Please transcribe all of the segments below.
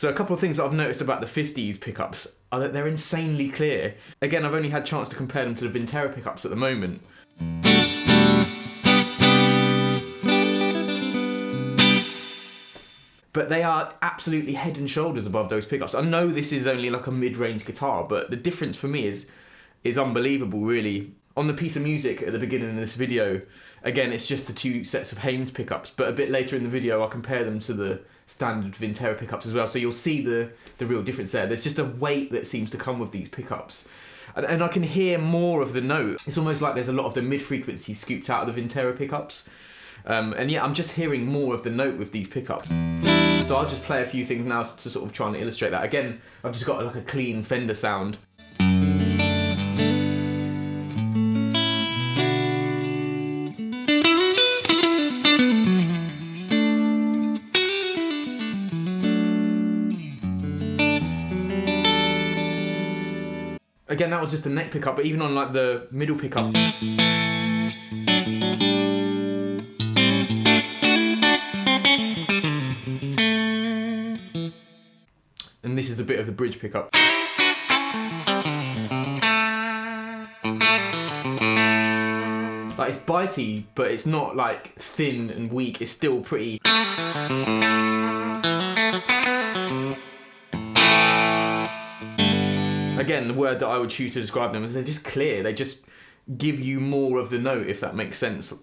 So a couple of things that I've noticed about the 50's pickups are that they're insanely clear. Again, I've only had a chance to compare them to the Vintera pickups at the moment. But they are absolutely head and shoulders above those pickups. I know this is only like a mid-range guitar, but the difference for me is unbelievable, really. On the piece of music at the beginning of this video, again, it's just the two sets of Haynes pickups, but a bit later in the video, I'll compare them to the standard Vintera pickups as well, so you'll see the real difference there. There's just a weight that seems to come with these pickups. And I can hear more of the note. It's almost like there's a lot of the mid-frequency scooped out of the Vintera pickups. And yeah, I'm just hearing more of the note with these pickups. So I'll just play a few things now to sort of try and illustrate that. Again, I've just got like a clean Fender sound. Again, that was just a neck pickup, but even on like the middle pickup. And this is a bit of the bridge pickup. Like, it's bitey, but it's not like thin and weak, it's still pretty. Again, the word that I would choose to describe them is they're just clear, they just give you more of the note, if that makes sense.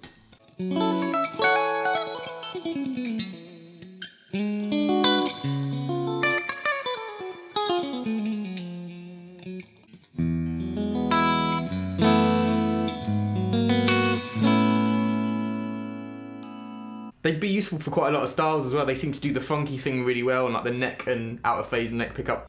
They'd be useful for quite a lot of styles as well. They seem to do the funky thing really well, and like the neck and out of phase neck pickup.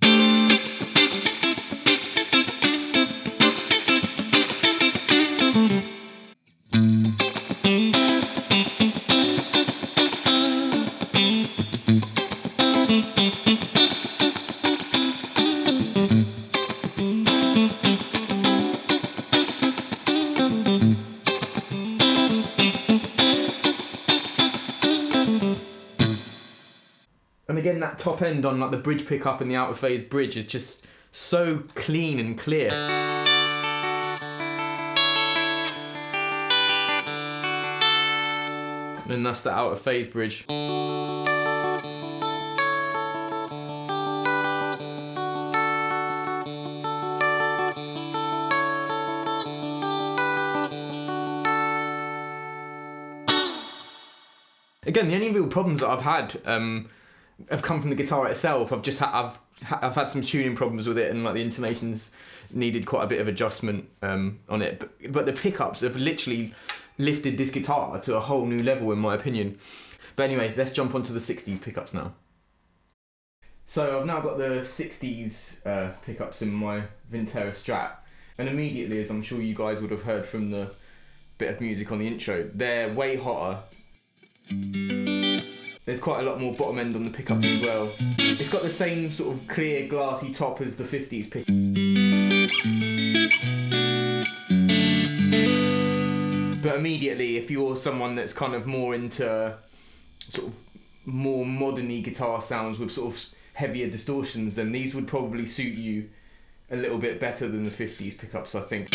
And again, that top end on like the bridge pickup and the out of phase bridge is just so clean and clear. And that's the out of phase bridge. Again, the only real problems that I've had have come from the guitar itself. I've had some tuning problems with it, and like the intonations needed quite a bit of adjustment on it. But the pickups have literally lifted this guitar to a whole new level, in my opinion. But anyway, let's jump onto the 60's pickups now. So I've now got the 60's pickups in my Vintera Strat, and immediately, as I'm sure you guys would have heard from the bit of music on the intro, they're way hotter. There's quite a lot more bottom end on the pickups as well. It's got the same sort of clear glassy top as the 50's pickup. But immediately, if you're someone that's kind of more into sort of more modern-y guitar sounds with sort of heavier distortions, then these would probably suit you a little bit better than the 50's pickups, I think.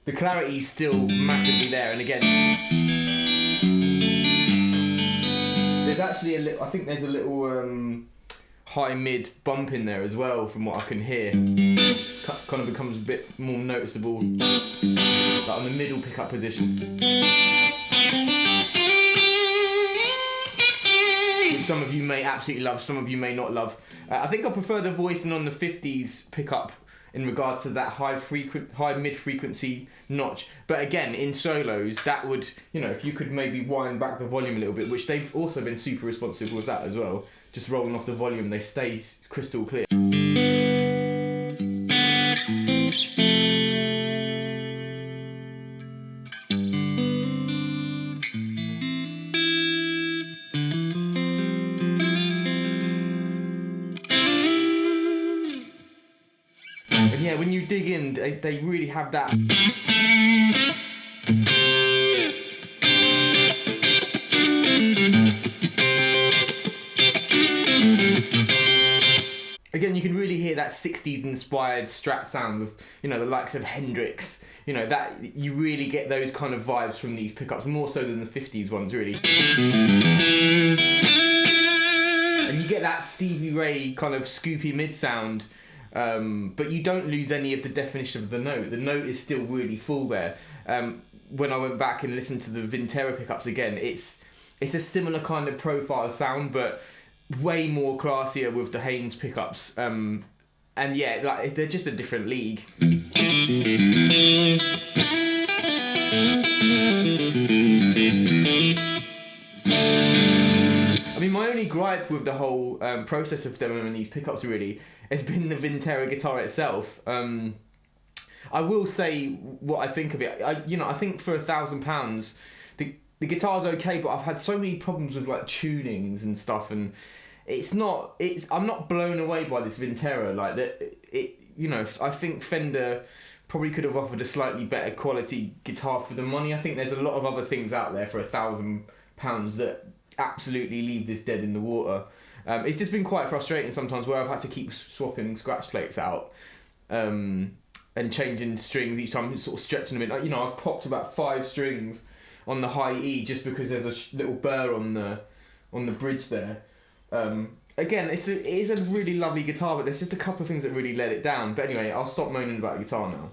The clarity's still massively there, and again, there's actually a little, I think there's a little high-mid bump in there as well, from what I can hear. Kind of becomes a bit more noticeable, like on the middle pickup position. Which some of you may absolutely love, some of you may not love. I think I prefer the voicing on the 50's pickup in regards to that high mid-frequency notch. But again, in solos, that would, you know, if you could maybe wind back the volume a little bit, which they've also been super responsive with that as well, just rolling off the volume, they stay crystal clear. And yeah, when you dig in, they really have that. that 60s inspired Strat sound with, you know, the likes of Hendrix. You know, that you really get those kind of vibes from these pickups, more so than the 50s ones, really. And you get that Stevie Ray kind of scoopy mid sound, but you don't lose any of the definition of the note. The note is still really full there. When I went back and listened to the Vintera pickups again, it's a similar kind of profile sound, but way more classier with the Haynes pickups. And yeah, like, they're just a different league. I mean, my only gripe with the whole process of them and these pickups really has been the Vintera guitar itself. I will say what I think of it. I think for £1,000, the guitar's okay, but I've had so many problems with like tunings and stuff, and I'm not blown away by this Vintera. Like that, I think Fender probably could have offered a slightly better quality guitar for the money. I think there's a lot of other things out there for £1,000 that absolutely leave this dead in the water. It's just been quite frustrating sometimes where I've had to keep swapping scratch plates out and changing strings each time, sort of stretching them in. I've popped about 5 strings on the high E just because there's a little burr on the bridge there. Again, it is a really lovely guitar, but there's just a couple of things that really let it down. But anyway, I'll stop moaning about the guitar now.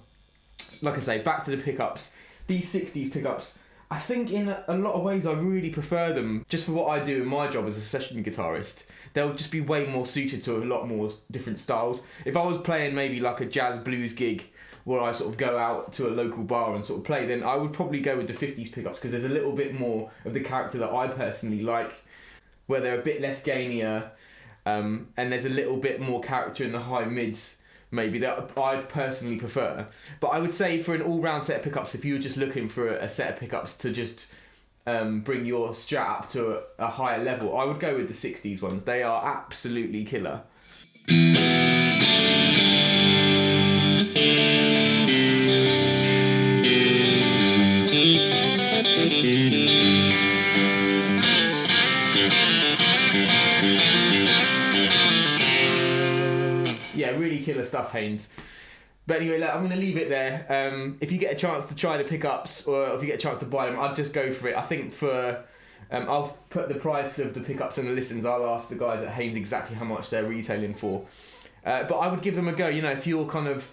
Like I say, back to the pickups. These 60s pickups, I think in a lot of ways I really prefer them just for what I do in my job as a session guitarist. They'll just be way more suited to a lot more different styles. If I was playing maybe like a jazz blues gig where I sort of go out to a local bar and sort of play, then I would probably go with the 50s pickups because there's a little bit more of the character that I personally like, where they're a bit less gainier, and there's a little bit more character in the high mids, maybe, that I personally prefer. But I would say for an all-round set of pickups, if you were just looking for a set of pickups to just bring your Strat up to a higher level, I would go with the 60s ones. They are absolutely killer. Yeah, really killer stuff, Haynes. But anyway, look, I'm going to leave it there. If you get a chance to try the pickups, or if you get a chance to buy them, I'd just go for it. I think for... I'll put the price of the pickups and the listens. I'll ask the guys at Haynes exactly how much they're retailing for. But I would give them a go. If you're kind of...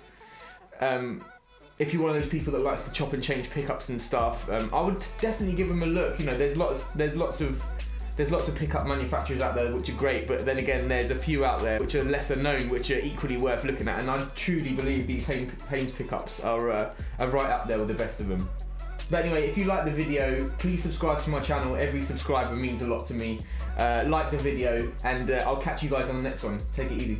if you're one of those people that likes to chop and change pickups and stuff, I would definitely give them a look. There's lots of pickup manufacturers out there which are great, but then again there's a few out there which are lesser known which are equally worth looking at, and I truly believe these Haynes pickups are right up there with the best of them. But anyway, if you like the video, please subscribe to my channel. Every subscriber means a lot to me. Like the video, and I'll catch you guys on the next one. Take it easy.